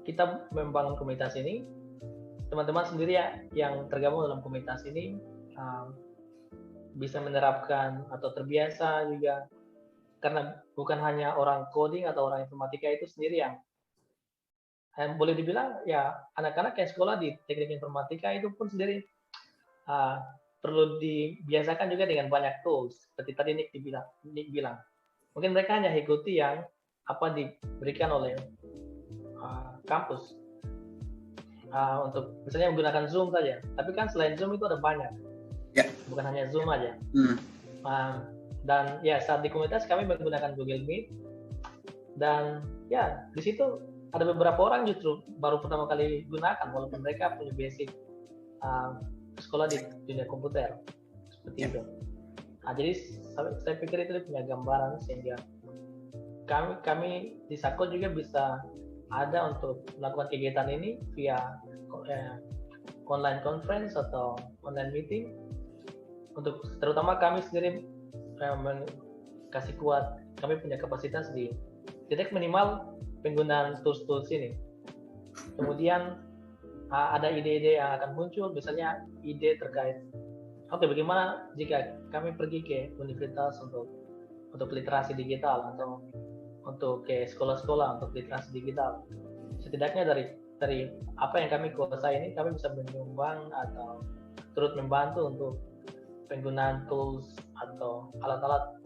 kita membangun komunitas ini, teman-teman sendiri yang tergabung dalam komunitas ini bisa menerapkan atau terbiasa juga, karena bukan hanya orang coding atau orang informatika itu sendiri yang boleh dibilang ya anak-anak yang sekolah di teknik informatika itu pun sendiri perlu dibiasakan juga dengan banyak tools seperti tadi Nick bilang. Mungkin mereka hanya ikuti yang apa diberikan oleh kampus untuk misalnya menggunakan Zoom saja. Tapi kan selain Zoom itu ada banyak, bukan hanya Zoom aja. Dan ya saat di komunitas kami menggunakan Google Meet, dan ya di situ ada beberapa orang justru baru pertama kali gunakan walaupun mereka punya basic sekolah di dunia komputer seperti itu. Jadi saya pikir itu punya gambaran sehingga kami di Sakot juga bisa ada untuk melakukan kegiatan ini via online conference atau online meeting, untuk terutama kami sendiri kasih kuat kami punya kapasitas di tidak minimal penggunaan tools ini. Kemudian ada ide-ide yang akan muncul, misalnya ide terkait bagaimana jika kami pergi ke universitas untuk literasi digital atau untuk ke sekolah-sekolah untuk literasi digital. Setidaknya dari apa yang kami kuasai ini, kami bisa menyumbang atau turut membantu untuk penggunaan tools atau alat-alat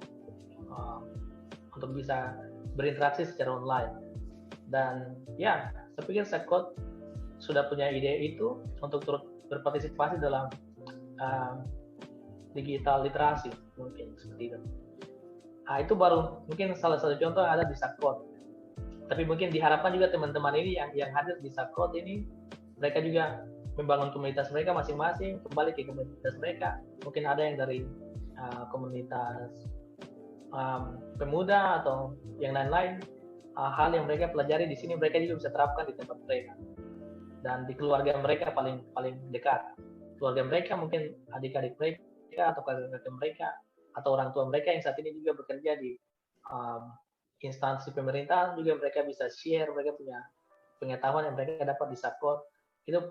untuk bisa berinteraksi secara online. Dan ya, saya pikir Sakot sudah punya ide itu untuk turut berpartisipasi dalam digital literasi, mungkin seperti itu. Itu baru mungkin salah satu contoh yang ada di Sakot. Tapi mungkin diharapkan juga teman-teman ini yang hadir di Sakot ini, mereka juga membangun komunitas mereka masing-masing, kembali ke komunitas mereka. Mungkin ada yang dari komunitas pemuda atau yang lain-lain. Hal yang mereka pelajari di sini mereka juga bisa terapkan di tempat mereka. Dan di keluarga mereka paling dekat. Keluarga mereka mungkin adik-adik mereka atau kakak-kakak mereka atau orang tua mereka yang saat ini juga bekerja di instansi pemerintahan, juga mereka bisa share, mereka punya pengetahuan yang mereka dapat di Sakot. Itu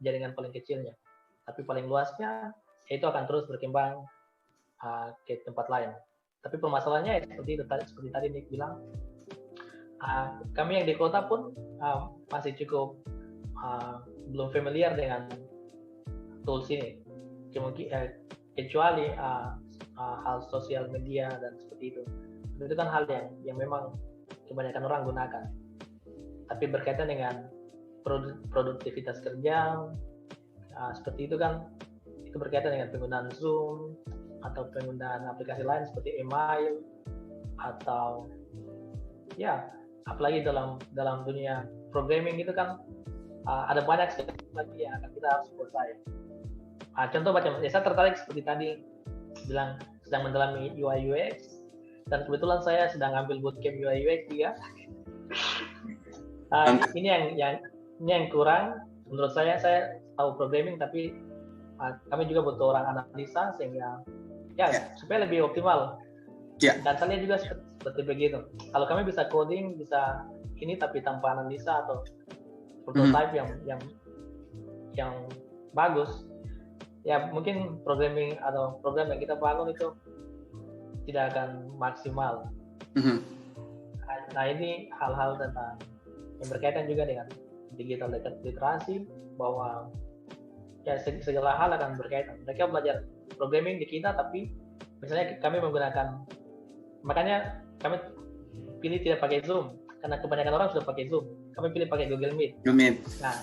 jaringan paling kecilnya. Tapi paling luasnya itu akan terus berkembang ke tempat lain. Tapi permasalahannya seperti tadi Nick bilang, kami yang di kota pun masih cukup belum familiar dengan tools ini, kecuali hal sosial media dan seperti itu. Itu kan hal yang memang kebanyakan orang gunakan. Tapi berkaitan dengan produktivitas kerja seperti itu kan, itu berkaitan dengan penggunaan Zoom atau penggunaan aplikasi lain seperti email atau ya apalagi dalam dunia programming itu kan ada banyak sekali lagi yang akan kita harus kuasai. Contoh macam saya tertarik seperti tadi sedang mendalami UI UX, dan kebetulan saya sedang ambil bootcamp UI UX juga. Ini yang kurang menurut saya tahu programming, tapi kami juga butuh orang analisa sehingga supaya lebih optimal. Dan saya lihat juga seperti begitu. Kalau kami bisa coding, bisa ini tapi tanpa analisa atau prototype yang bagus, ya mungkin programming atau program yang kita bangun itu tidak akan maksimal. Nah, ini hal-hal tentang yang berkaitan juga dengan digital literasi, bahwa ya segala hal akan berkaitan. Mereka belajar programming di kita, tapi misalnya kami menggunakan, makanya kami pilih tidak pakai Zoom karena kebanyakan orang sudah pakai Zoom. Kami pilih pakai Google Meet. Nah,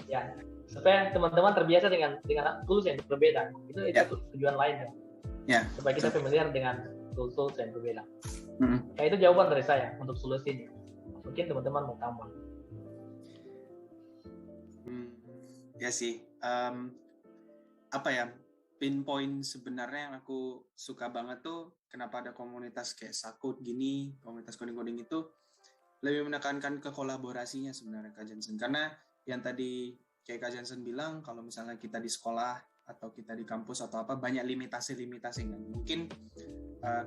ya supaya teman-teman terbiasa dengan tools yang berbeda. Itu tujuan lainnya. Supaya kita familiar dengan tools yang berbeda. Ya, itu jawaban dari saya untuk solusinya. Mungkin teman-teman mau tambah. Ya sih. Pinpoint sebenarnya yang aku suka banget tuh kenapa ada komunitas kayak Sakut gini, komunitas coding-coding itu lebih menekankan ke kolaborasinya sebenarnya Kak Jansen. Karena yang tadi kayak Kak Jansen bilang, kalau misalnya kita di sekolah atau kita di kampus atau apa, banyak limitasi kan. Mungkin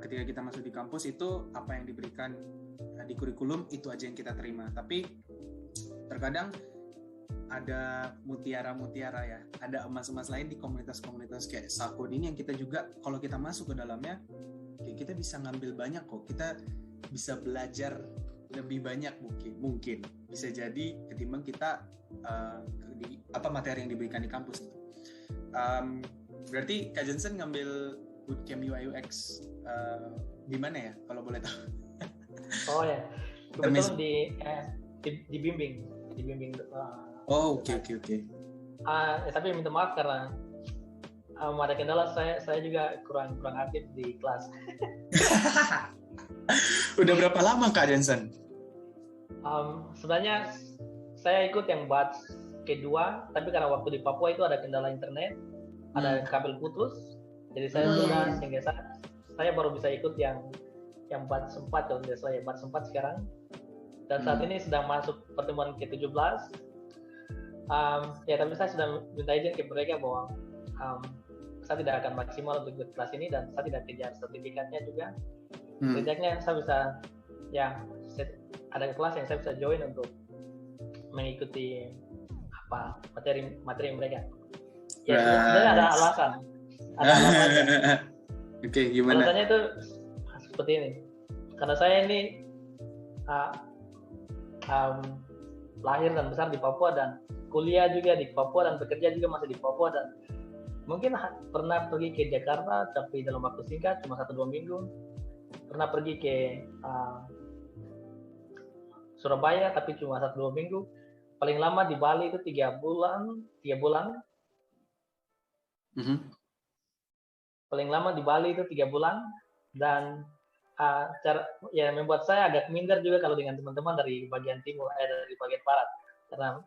ketika kita masuk di kampus itu apa yang diberikan di kurikulum itu aja yang kita terima. Tapi terkadang ada mutiara-mutiara ya, ada emas-emas lain di komunitas-komunitas kayak Sakut ini yang kita juga kalau kita masuk ke dalamnya, kita bisa ngambil banyak kok. Kita bisa belajar lebih banyak mungkin bisa jadi ketimbang kita materi yang diberikan di kampus itu. Berarti Kak Jansen ngambil bootcamp UI UX di mana ya kalau boleh tahu? Oh ya, kebetulan dibimbing. Oke. Tapi minta maaf karena ada kendala, saya juga kurang aktif di kelas. Udah berapa lama Kak Jansen? Sebenarnya saya ikut yang batch kedua, tapi karena waktu di Papua itu ada kendala internet, ada kabel putus, jadi saya sehingga saya baru bisa ikut yang batch 4 kalau tidak salah, batch 4 sekarang. Dan saat ini sedang masuk pertemuan ke-17. Tapi saya sudah minta izin ke mereka bahwa saya tidak akan maksimal untuk ikut kelas ini dan saya tidak kejar sertifikatnya juga. Setidaknya saya bisa ada kelas yang saya bisa join untuk mengikuti materi mereka. Ya sebenarnya ada alasan. Oke, gimana? Alasannya itu seperti ini. Karena saya ini lahir dan besar di Papua dan kuliah juga di Papua dan bekerja juga masih di Papua, dan mungkin pernah pergi ke Jakarta tapi dalam waktu singkat cuma 1-2 minggu. Pernah pergi ke Surabaya tapi cuma 1-2 minggu. Paling lama di Bali itu 3 bulan. Paling lama di Bali itu 3 bulan, dan membuat saya agak minder juga kalau dengan teman-teman dari bagian timur, dari bagian barat, karena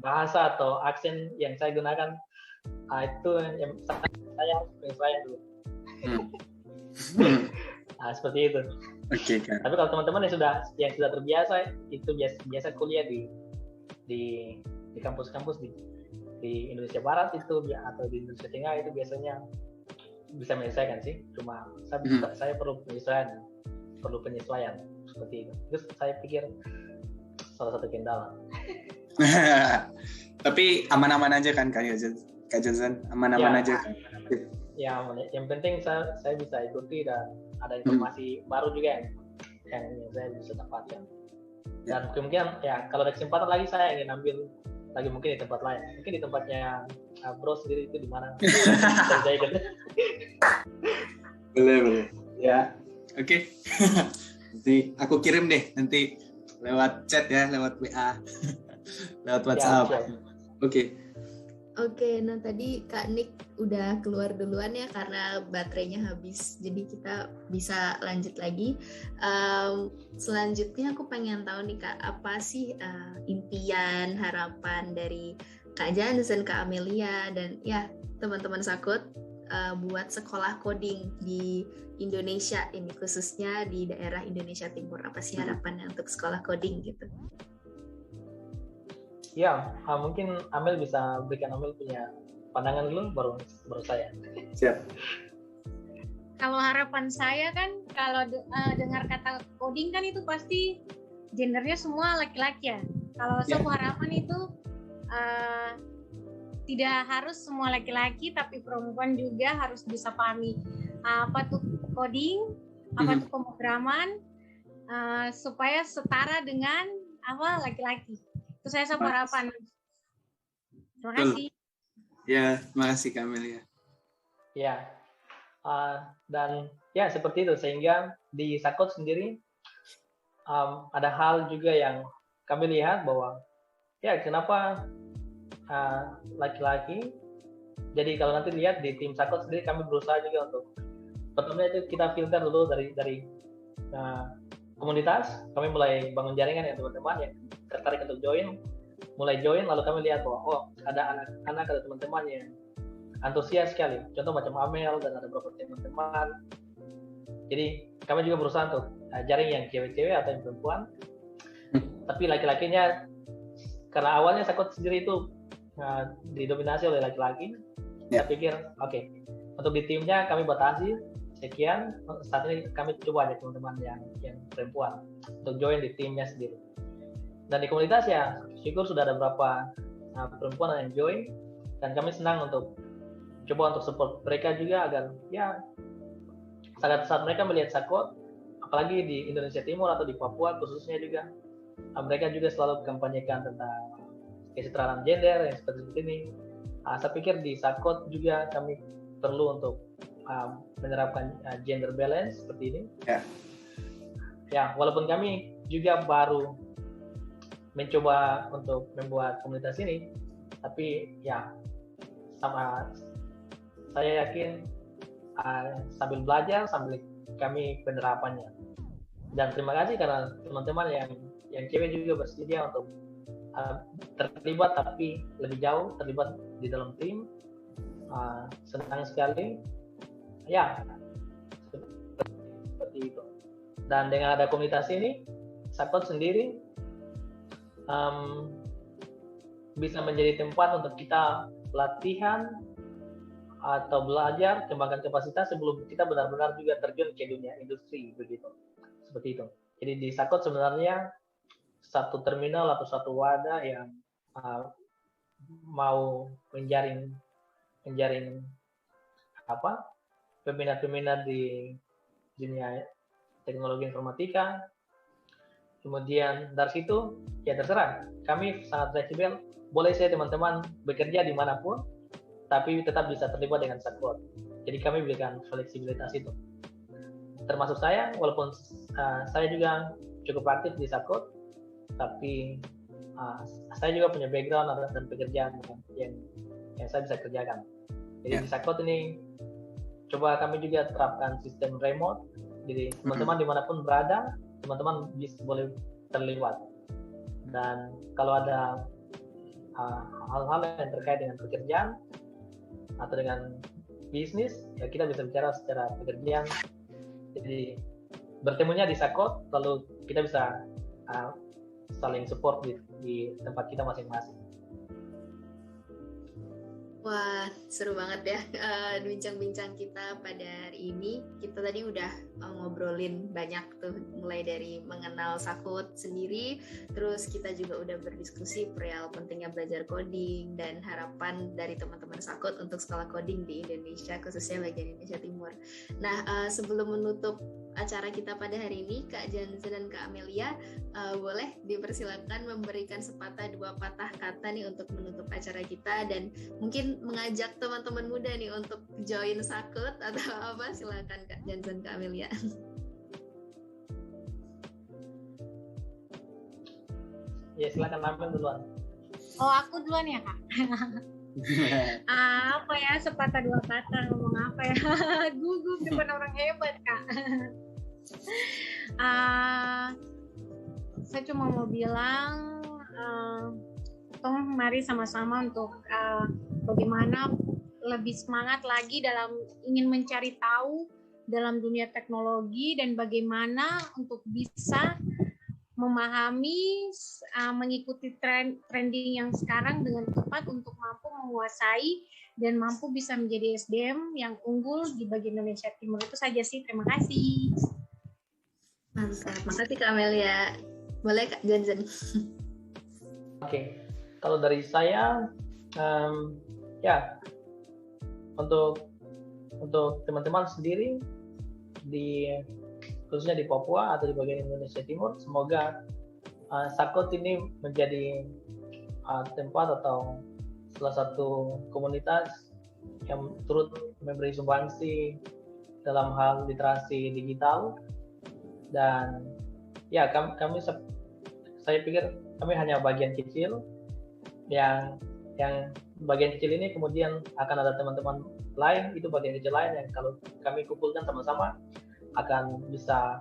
bahasa atau aksen yang saya gunakan itu yang saya harus penyesuaian dulu. Seperti itu. Oke, kan. Tapi kalau teman-teman yang sudah terbiasa, itu biasa kuliah di kampus-kampus di Indonesia Barat itu atau di Indonesia Tengah itu biasanya bisa menyelesaikan sih. Cuma saya perlu penyesuaian seperti itu. Terus saya pikir salah satu kendala. Tapi aman-aman aja kan Kak Jansen? Aman-aman aja kan? Ya, yang penting saya bisa ikuti dan ada informasi baru juga yang saya bisa dapatkan. Dan kemungkinan kalau ada kesempatan lagi saya ingin ambil lagi mungkin di tempat lain. Mungkin di tempatnya Bro sendiri itu di mana? Saya ikut. Boleh. Ya. Oke. Nanti aku kirim deh nanti lewat chat ya, lewat WA. Lewat WhatsApp. Oke, nah tadi Kak Nick udah keluar duluan ya karena baterainya habis, jadi kita bisa lanjut lagi. Selanjutnya aku pengen tahu nih Kak, apa sih impian, harapan dari Kak Jansen, Kak Amelia, dan ya teman-teman Sakut buat sekolah coding di Indonesia ini, khususnya di daerah Indonesia Timur. Apa sih harapannya untuk sekolah coding gitu? Ya, mungkin Amel bisa berikan, Amel punya pandangan dulu, baru saya. Siap. Kalau harapan saya kan, kalau dengar kata coding kan itu pasti gendernya semua laki-laki ya. Kalau saya harapan itu tidak harus semua laki-laki, tapi perempuan juga harus bisa pahami apa tuh coding, apa tuh pemrograman, supaya setara dengan laki-laki. Itu saya harapan. Terima kasih. Ya, terima kasih Kamil ya. Ya, dan ya seperti itu, sehingga di Sakot sendiri ada hal juga yang kami lihat bahwa ya kenapa laki-laki. Jadi kalau nanti lihat di tim Sakot sendiri, kami berusaha juga untuk pertama itu kita filter dulu dari komunitas. Kami mulai bangun jaringan ya teman-teman yang tertarik untuk mulai join, lalu kami lihat bahwa ada anak-anak, ada teman-teman yang antusias sekali. Contoh macam Amel dan ada beberapa teman-teman. Jadi kami juga berusaha untuk jaring yang cewek-cewek atau yang perempuan. Tapi laki-lakinya, karena awalnya Sakot sendiri itu didominasi oleh laki-laki, saya pikir oke, untuk di timnya kami batasi sekian. Saat ini kami coba ada teman-teman yang perempuan untuk join di timnya sendiri. Dan di komunitas ya syukur sudah ada beberapa perempuan yang join, dan kami senang untuk coba untuk support mereka juga agar ya saat mereka melihat Sakot, apalagi di Indonesia Timur atau di Papua khususnya juga, mereka juga selalu kampanyekan tentang kesetaraan gender yang seperti ini. Saya pikir di Sakot juga kami perlu untuk menerapkan gender balance seperti ini. Ya, walaupun kami juga baru mencoba untuk membuat komunitas ini, tapi ya sama saya yakin sambil belajar, sambil kami penerapannya. Dan terima kasih karena teman-teman yang cewek juga bersedia untuk terlibat, tapi lebih jauh terlibat di dalam tim. Senang sekali ya seperti itu. Dan dengan ada komunitas ini, Sakot sendiri bisa menjadi tempat untuk kita latihan atau belajar, kembangkan kapasitas sebelum kita benar-benar juga terjun ke dunia industri, begitu. Seperti itu. Jadi di Sakot sebenarnya satu terminal atau satu wadah yang mau menjaring peminat-peminat di dunia teknologi informatika. Kemudian dari situ ya terserah, kami sangat fleksibel. Boleh saya teman-teman bekerja dimanapun, tapi tetap bisa terlibat dengan Sakot. Jadi kami berikan fleksibilitas itu. Termasuk saya, walaupun saya juga cukup aktif di Sakot, tapi saya juga punya background dan pekerjaan yang saya bisa kerjakan. Jadi di Sakot ini coba kami juga terapkan sistem remote. Jadi teman-teman dimanapun berada, teman-teman boleh terlibat. Dan kalau ada hal-hal yang terkait dengan pekerjaan atau dengan bisnis, ya kita bisa bicara secara pekerjaan. Jadi bertemunya di Sakot, lalu kita bisa saling support di tempat kita masing-masing. Wah, seru banget ya bincang-bincang kita pada hari ini. Kita tadi udah ngobrolin banyak tuh, mulai dari mengenal Sakot sendiri, terus kita juga udah berdiskusi perihal pentingnya belajar coding dan harapan dari teman-teman Sakot untuk sekolah coding di Indonesia, khususnya bagian Indonesia Timur. Nah, sebelum menutup acara kita pada hari ini, Kak Jansen dan Kak Amelia, boleh dipersilakan memberikan sepatah dua patah kata nih untuk menutup acara kita, dan mungkin mengajak teman-teman muda nih untuk join Sakot atau apa. Silakan Kak Jansen, Kak Amelia. Ya, silakan Amel duluan. Oh, aku duluan ya, Kak. Apa ya, sepatah dua kata, ngomong apa ya? Gugup depan orang hebat, Kak. Saya cuma mau bilang, mari sama-sama untuk bagaimana lebih semangat lagi dalam ingin mencari tahu dalam dunia teknologi dan bagaimana untuk bisa memahami, mengikuti trending yang sekarang dengan tepat untuk mampu menguasai dan mampu bisa menjadi SDM yang unggul di bagian Indonesia Timur. Itu saja sih, terima kasih. Mantap, makasih Kak Amelia. Boleh Kak Johnson. Oke, kalau dari saya, ya untuk teman-teman sendiri khususnya di Papua atau di bagian Indonesia Timur, semoga Sakot ini menjadi tempat atau salah satu komunitas yang turut memberi sumbangsi dalam hal literasi digital. Dan ya saya pikir kami hanya bagian kecil yang bagian kecil ini kemudian akan ada teman-teman lain, itu bagian kecil lain yang kalau kami kumpulkan sama-sama akan bisa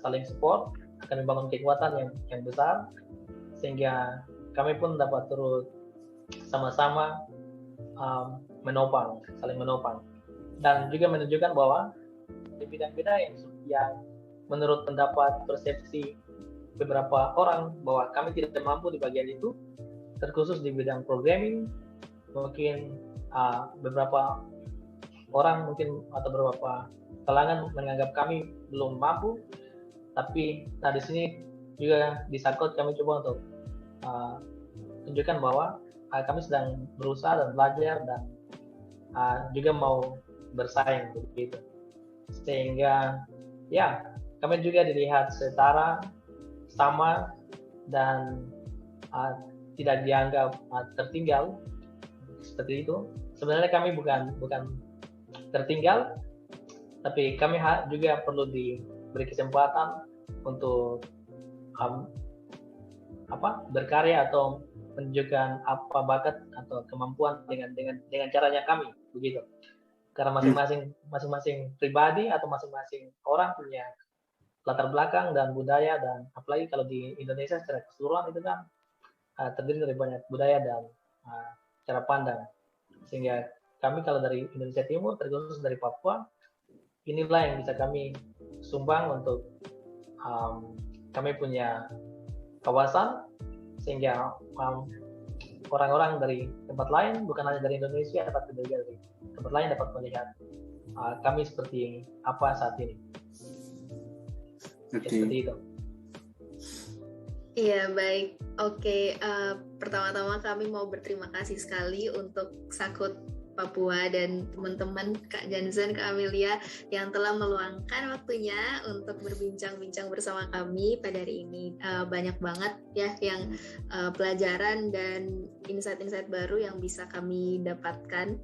saling support, akan membangun kekuatan yang besar, sehingga kami pun dapat turut sama-sama saling menopang, dan juga menunjukkan bahwa di bidang-bidang yang menurut pendapat persepsi beberapa orang bahwa kami tidak mampu di bagian itu, terkhusus di bidang programming, mungkin beberapa orang mungkin atau beberapa kalangan menganggap kami belum mampu, tapi di sini juga di Sakot kami coba untuk tunjukkan bahwa kami sedang berusaha dan belajar dan juga mau bersaing begitu, sehingga ya kami juga dilihat setara, sama, dan tidak dianggap tertinggal seperti itu. Sebenarnya kami bukan tertinggal, tapi kami juga perlu diberi kesempatan untuk berkarya atau menunjukkan apa bakat atau kemampuan dengan caranya kami begitu. Karena masing-masing pribadi atau masing-masing orang punya latar belakang dan budaya, dan apalagi kalau di Indonesia secara keseluruhan itu kan terdiri dari banyak budaya dan cara pandang, sehingga kami kalau dari Indonesia Timur, terkhusus dari Papua, inilah yang bisa kami sumbang untuk kami punya kawasan, sehingga orang-orang dari tempat lain, bukan hanya dari Indonesia, tapi juga dari tempat lain dapat melihat kami seperti apa saat ini. Seperti itu. Iya, baik. Oke, pertama-tama kami mau berterima kasih sekali untuk Sakot Papua dan teman-teman Kak Johnson, Kak Amelia yang telah meluangkan waktunya untuk berbincang-bincang bersama kami pada hari ini. Banyak banget ya yang pelajaran dan insight-insight baru yang bisa kami dapatkan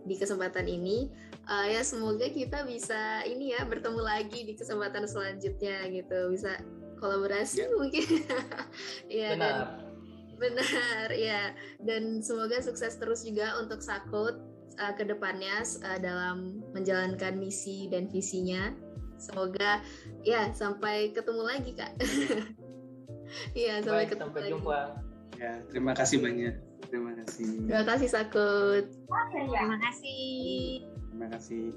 di kesempatan ini. Ya semoga kita bisa bertemu lagi di kesempatan selanjutnya gitu, bisa kolaborasi mungkin. Ya, benar ya, dan semoga sukses terus juga untuk Sakot ke depannya dalam menjalankan misi dan visinya. Semoga ya sampai ketemu lagi Kak. Iya, sampai jumpa. Ya, terima kasih banyak. Terima kasih Sakot. Terima kasih. Terima kasih.